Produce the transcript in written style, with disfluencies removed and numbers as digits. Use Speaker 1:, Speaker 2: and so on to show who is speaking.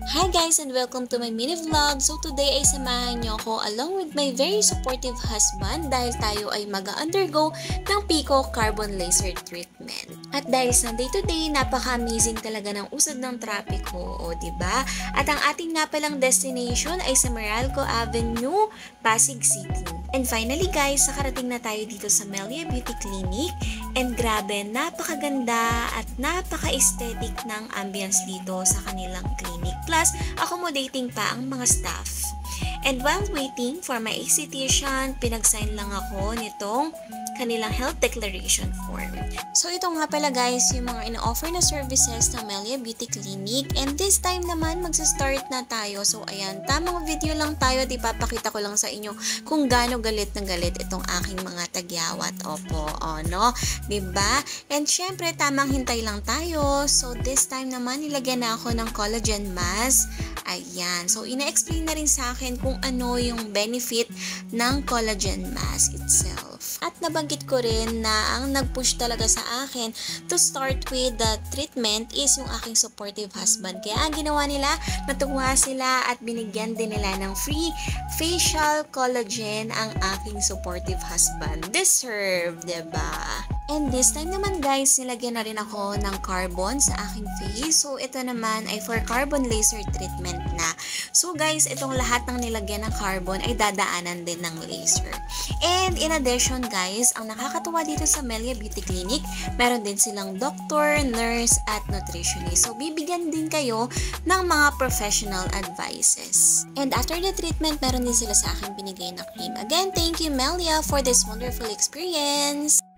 Speaker 1: Hi guys and welcome to my mini vlog. So today ay samahan niyo ako along with my very supportive husband dahil tayo ay mag-undergo ng Pico Carbon Laser Treatment. At dahil sa day to day, napaka-amazing talaga ng usad ng trapiko, o diba? At ang ating nga palang destination ay sa Meralco Avenue, Pasig City. And finally guys, nakarating na tayo dito sa Melia Beauty Clinic. And grabe, napakaganda at napaka-aesthetic ng ambience dito sa kanilang clinic. Plus, accommodating pa ang mga staff. And while waiting for my esthetician, pinag-sign lang ako nitong kanilang health declaration form. So ito nga pala guys, yung mga ino-offer na services ng Melia Beauty Clinic. And this time naman, magsa-start na tayo. So ayan, tamang video lang tayo. Di papakita ko lang sa inyo kung gaano galit na galit itong aking mga tagyawat. Opo, no? Diba? And syempre, tamang hintay lang tayo. So this time naman, nilagyan na ako ng collagen mask. Ayan. So ina-explain na rin sa akin kung ano yung benefit ng collagen mask itself. At nabanggit ko rin na ang nag-push talaga sa akin to start with the treatment is yung aking supportive husband. Kaya ang ginawa nila, natuwa sila at binigyan din nila ng free facial collagen ang aking supportive husband. Deserve, diba? And this time naman guys, nilagyan na rin ako ng carbon sa aking face. So ito naman ay for carbon laser treatment na. So guys, itong lahat ng nilagyan ng carbon ay dadaanan din ng laser. And in addition guys, ang nakakatuwa dito sa Melia Beauty Clinic, meron din silang doctor, nurse at nutritionist. So bibigyan din kayo ng mga professional advices. And after the treatment, meron din sila sa akin binigay na cream. Again, thank you Melia for this wonderful experience!